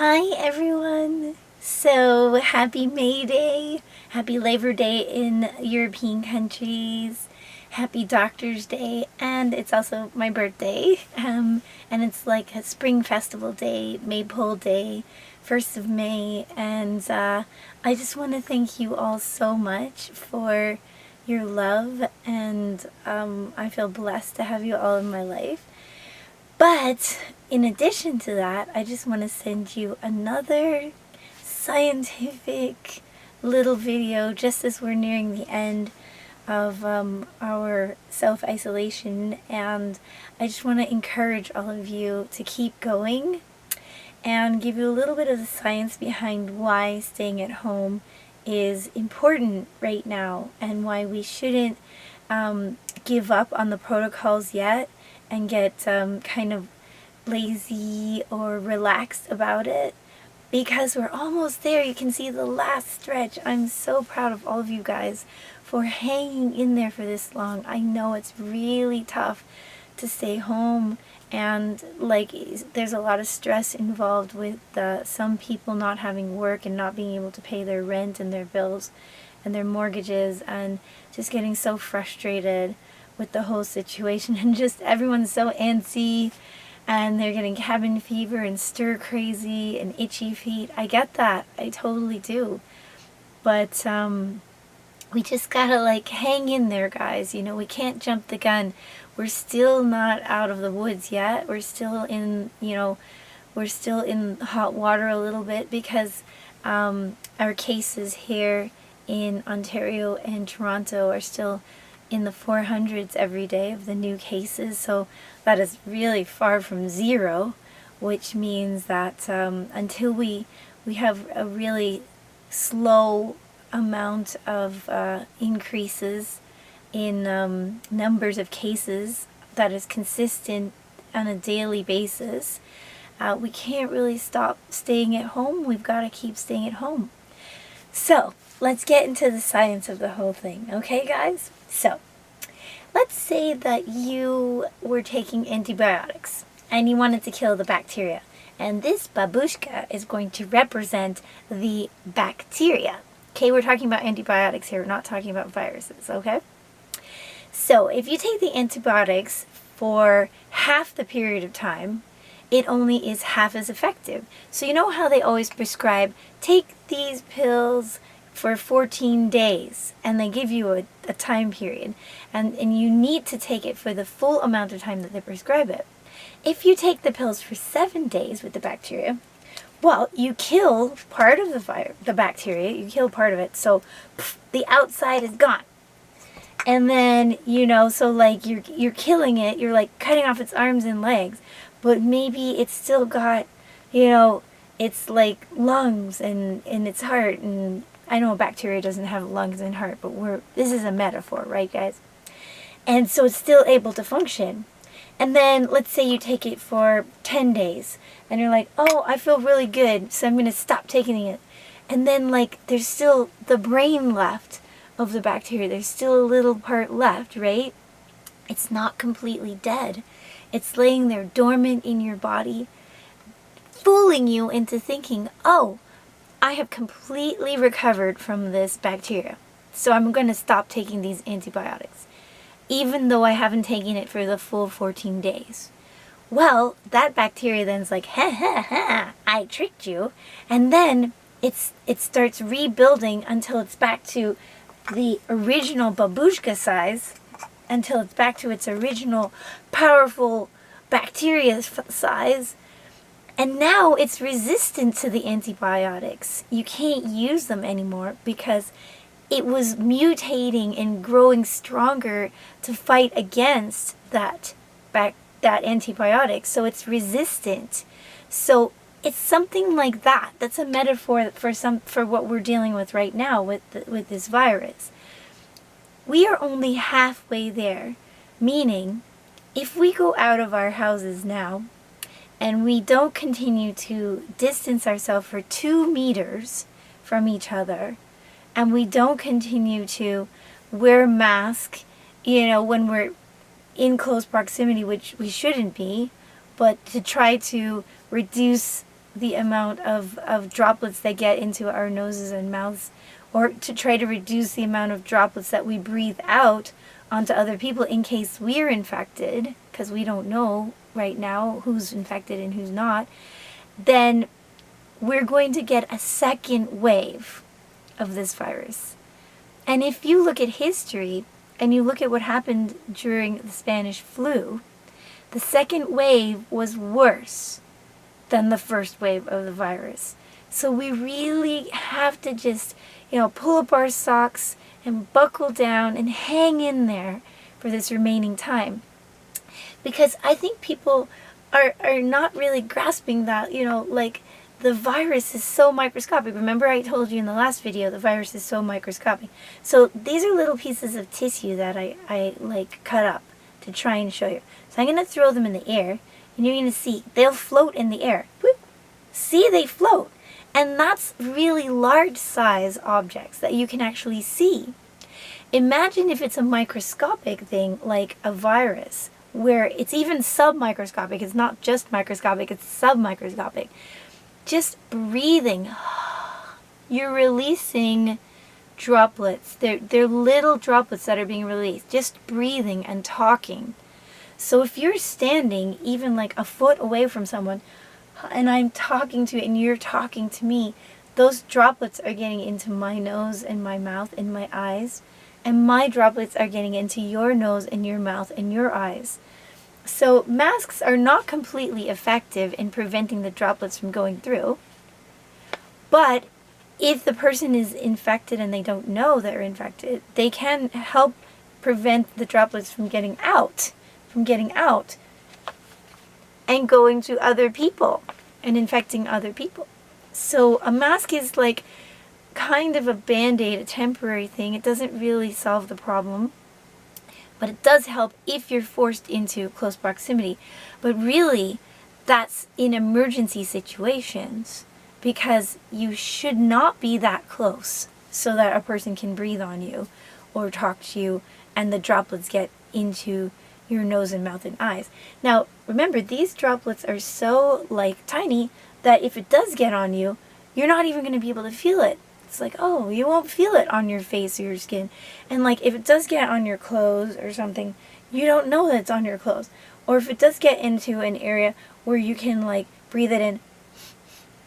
Hi everyone! So happy May Day, happy Labor Day in European countries, happy Doctor's Day, and it's also my birthday. And it's like a spring festival day, Maypole Day, 1st of May, and I just want to thank you all so much for your love, and I feel blessed to have you all in my life. But in addition to that, I just want to send you another scientific little video just as we're nearing the end of our self-isolation, and I just want to encourage all of you to keep going and give you a little bit of the science behind why staying at home is important right now and why we shouldn't give up on the protocols yet and get kind of lazy or relaxed about it, because we're almost there. You can see the last stretch. I'm so proud of all of you guys for hanging in there for this long. I know it's really tough to stay home, and like there's a lot of stress involved with some people not having work and not being able to pay their rent and their bills and their mortgages, and just getting so frustrated with the whole situation, and just everyone's so antsy and they're getting cabin fever and stir crazy and itchy feet. I get that. I totally do. But we just gotta like hang in there, guys. You know, we can't jump the gun. We're still not out of the woods yet. We're still in, we're still in hot water a little bit, because our cases here in Ontario and Toronto are still in the 400s every day of the new cases, so that is really far from zero, which means that until we have a really slow amount of increases in numbers of cases that is consistent on a daily basis, we can't really stop staying at home. We've got to keep staying at home. So let's get into the science of the whole thing, okay guys? So let's say that you were taking antibiotics and you wanted to kill the bacteria, and this babushka is going to represent the bacteria. Okay, we're talking about antibiotics here, we're not talking about viruses, okay? So if you take the antibiotics for half the period of time, it only is half as effective. So you know how they always prescribe, take these pills for 14 days, and they give you a time period, and you need to take it for the full amount of time that they prescribe it. If you take the pills for 7 days with the bacteria, well, you kill part of the bacteria, you kill part of it, so the outside is gone. And then, so like you're killing it, you're like cutting off its arms and legs, but maybe it's still got, it's like lungs and its heart, and I know bacteria doesn't have lungs and heart, but this is a metaphor, right guys? And so it's still able to function. And then let's say you take it for 10 days and you're like, oh, I feel really good, so I'm going to stop taking it. And then like there's still the brain left of the bacteria. There's still a little part left, right? It's not completely dead. It's laying there dormant in your body, fooling you into thinking, oh, I have completely recovered from this bacteria, so I'm going to stop taking these antibiotics, even though I haven't taken it for the full 14 days. Well, that bacteria then's like, ha ha ha, I tricked you, and then it starts rebuilding until it's back to the original babushka size, until it's back to its original powerful bacteria size. And now it's resistant to the antibiotics. You can't use them anymore because it was mutating and growing stronger to fight against that antibiotic. So it's resistant. So it's something like that. That's a metaphor for what we're dealing with right now with this virus. We are only halfway there, meaning if we go out of our houses now and we don't continue to distance ourselves for 2 meters from each other, and we don't continue to wear masks, when we're in close proximity, which we shouldn't be, but to try to reduce the amount of droplets that get into our noses and mouths, or to try to reduce the amount of droplets that we breathe out onto other people in case we're infected, because we don't know right now who's infected and who's not, then we're going to get a second wave of this virus. And if you look at history and you look at what happened during the Spanish flu, the second wave was worse than the first wave of the virus. So we really have to just, pull up our socks and buckle down and hang in there for this remaining time. Because I think people are not really grasping that, the virus is so microscopic. Remember I told you in the last video the virus is so microscopic. So these are little pieces of tissue that I cut up to try and show you. So I'm going to throw them in the air, and you're going to see they'll float in the air. Whoop. See, they float. And that's really large size objects that you can actually see. Imagine if it's a microscopic thing like a virus, where it's even submicroscopic. It's not just microscopic, it's submicroscopic. Just breathing, you're releasing droplets. They're little droplets that are being released. Just breathing and talking. So if you're standing even like a foot away from someone, and I'm talking to you and you're talking to me, those droplets are getting into my nose and my mouth and my eyes, and my droplets are getting into your nose and your mouth and your eyes. So masks are not completely effective in preventing the droplets from going through, but if the person is infected and they don't know they're infected, they can help prevent the droplets from getting out and going to other people and infecting other people. So a mask is like kind of a band-aid, a temporary thing. It doesn't really solve the problem, but it does help if you're forced into close proximity. But really, that's in emergency situations, because you should not be that close so that a person can breathe on you or talk to you and the droplets get into your nose and mouth and eyes. Now, remember, these droplets are so tiny that if it does get on you, you're not even going to be able to feel it. It's like, oh, you won't feel it on your face or your skin. And if it does get on your clothes or something, you don't know that it's on your clothes. Or if it does get into an area where you can breathe it in,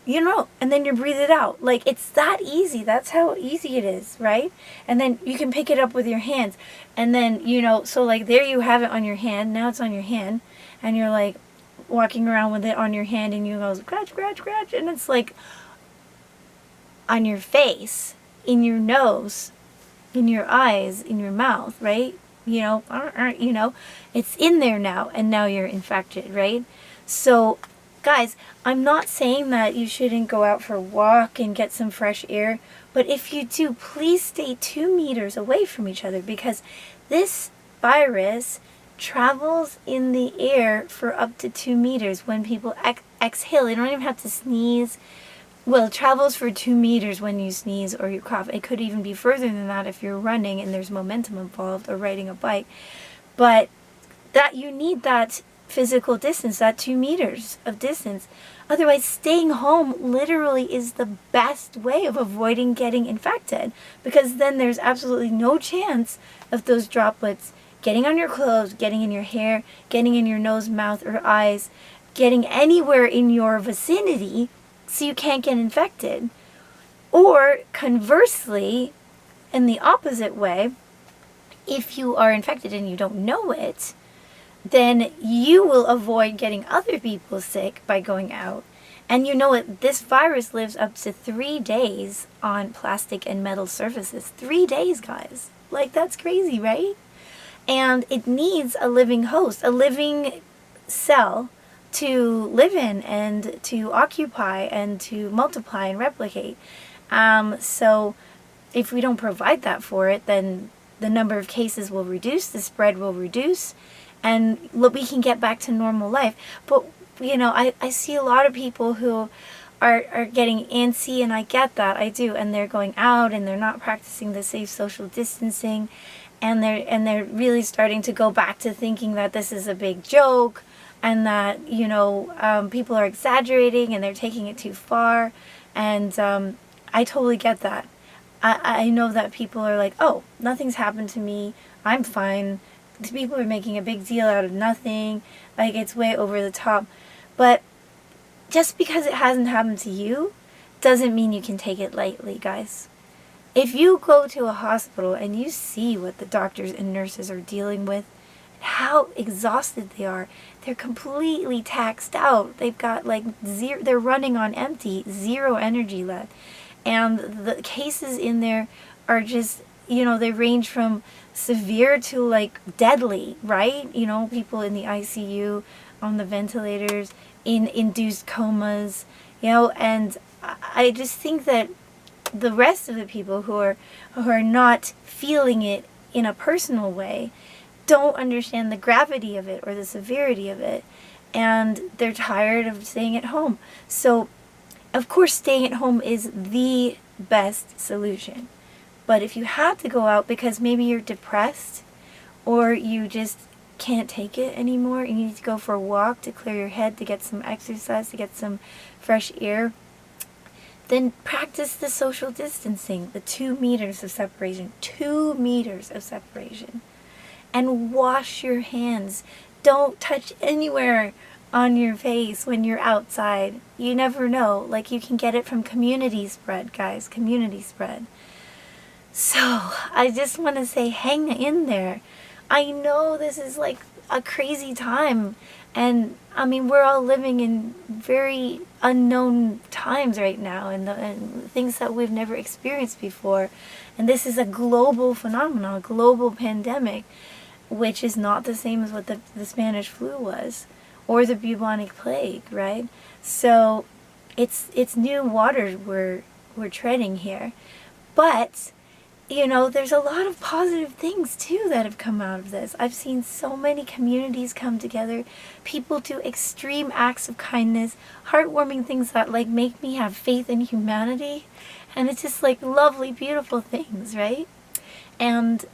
and then you breathe it out. It's that easy. That's how easy it is, right? And then you can pick it up with your hands. And then, so there you have it on your hand. Now it's on your hand. And you're walking around with it on your hand, and you go scratch, scratch, scratch. And it's on your face, in your nose, in your eyes, in your mouth, right? It's in there now, and now you're infected, right? So, guys, I'm not saying that you shouldn't go out for a walk and get some fresh air, but if you do, please stay 2 meters away from each other, because this virus travels in the air for up to 2 meters when people exhale. They don't even have to sneeze. Well, it travels for 2 meters when you sneeze or you cough. It could even be further than that if you're running and there's momentum involved, or riding a bike. But that you need that physical distance, that 2 meters of distance. Otherwise, staying home literally is the best way of avoiding getting infected, because then there's absolutely no chance of those droplets getting on your clothes, getting in your hair, getting in your nose, mouth, or eyes, getting anywhere in your vicinity, so you can't get infected. Or conversely, in the opposite way, if you are infected and you don't know it, then you will avoid getting other people sick by going out. And you know what? This virus lives up to 3 days on plastic and metal surfaces. 3 days, guys. That's crazy, right? And it needs a living host, a living cell to live in and to occupy and to multiply and replicate. So if we don't provide that for it, then the number of cases will reduce, the spread will reduce, and look, we can get back to normal life. But, I see a lot of people who are getting antsy, and I get that, I do, and they're going out and they're not practicing the safe social distancing, and they're really starting to go back to thinking that this is a big joke. and that, you know, people are exaggerating and they're taking it too far. And I totally get that. I know that people are like, oh, nothing's happened to me, I'm fine. These people are making a big deal out of nothing, like it's way over the top. But just because it hasn't happened to you doesn't mean you can take it lightly, guys. If you go to a hospital and you see what the doctors and nurses are dealing with, how exhausted they are, they're completely taxed out. They've got like zero, they're running on empty, zero energy left. And the cases in there are just, you know, they range from severe to like deadly, right? You know, people in the ICU, on the ventilators, in induced comas, you know, and I just think that the rest of the people who are not feeling it in a personal way don't understand the gravity of it or the severity of it, and they're tired of staying at home. So of course staying at home is the best solution. But if you have to go out because maybe you're depressed or you just can't take it anymore, you need to go for a walk to clear your head, to get some exercise, to get some fresh air, then practice the social distancing, the 2 meters of separation, 2 meters of separation. And wash your hands. Don't touch anywhere on your face when you're outside. You never know. Like, you can get it from community spread, guys. Community spread. So, I just want to say, hang in there. I know this is like a crazy time. And, I mean, we're all living in very unknown times right now. And things that we've never experienced before. And this is a global phenomenon, a global pandemic, which is not the same as what the Spanish flu was, or the bubonic plague, right? So it's new waters we're treading here. But, you know, there's a lot of positive things too that have come out of this. I've seen so many communities come together, people do extreme acts of kindness, heartwarming things that like make me have faith in humanity, and it's just like lovely, beautiful things, right? And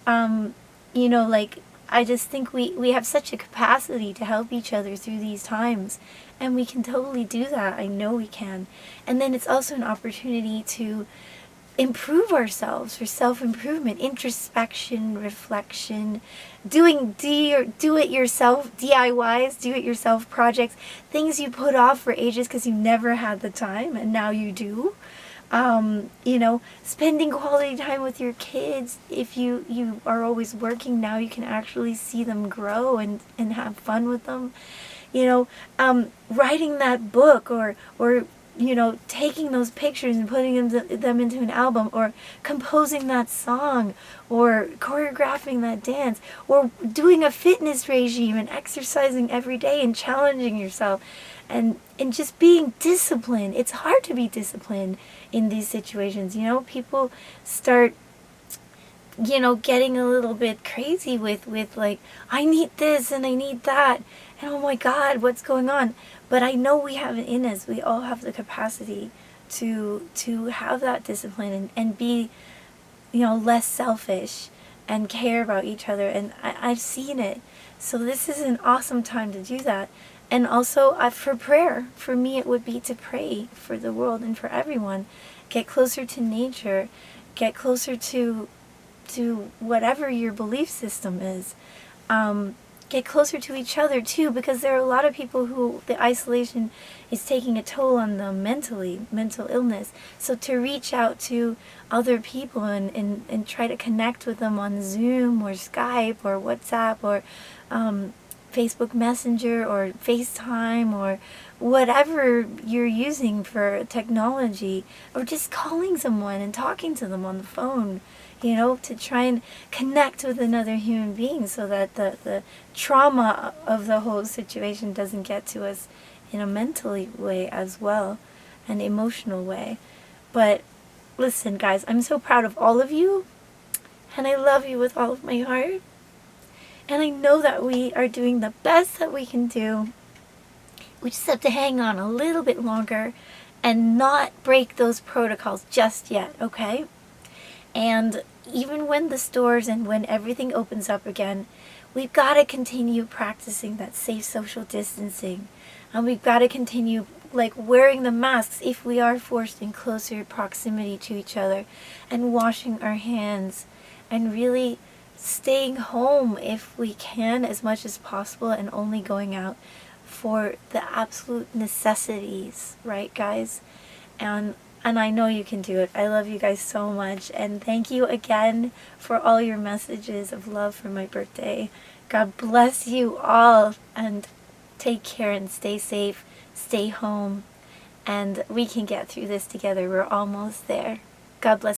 you know, like, I just think we have such a capacity to help each other through these times, and we can totally do that. I know we can. And then it's also an opportunity to improve ourselves, for self-improvement, introspection, reflection, doing do-it-yourself DIYs, do-it-yourself projects, things you put off for ages because you never had the time and now you do. You know, spending quality time with your kids. If you are always working, now you can actually see them grow and have fun with them. You know, writing that book, or you know, taking those pictures and putting them into an album, or composing that song, or choreographing that dance, or doing a fitness regime and exercising every day and challenging yourself, and just being disciplined. It's hard to be disciplined in these situations. You know, people start, you know, getting a little bit crazy with like, I need this and I need that, and oh my God, what's going on? But I know we have it in us. We all have the capacity to have that discipline and be, you know, less selfish and care about each other. And I've seen it. So this is an awesome time to do that. And also for prayer. For me, it would be to pray for the world and for everyone. Get closer to nature. Get closer to whatever your belief system is. Get closer to each other too, because there are a lot of people who the isolation is taking a toll on them mentally, mental illness. So to reach out to other people and try to connect with them on Zoom or Skype or WhatsApp or Facebook Messenger or FaceTime or whatever you're using for technology, or just calling someone and talking to them on the phone, you know, to try and connect with another human being so that the trauma of the whole situation doesn't get to us in a mentally way as well, an emotional way. But listen, guys, I'm so proud of all of you, and I love you with all of my heart. And I know that we are doing the best that we can do. We just have to hang on a little bit longer and not break those protocols just yet, okay? And even when the stores and when everything opens up again, we've got to continue practicing that safe social distancing, and we've got to continue like wearing the masks if we are forced in closer proximity to each other, and washing our hands, and really staying home if we can as much as possible, and only going out for the absolute necessities, right guys? And I know you can do it. I love you guys so much, and thank you again for all your messages of love for my birthday. God bless you all, and take care and stay safe, stay home, and we can get through this together. We're almost there. God bless.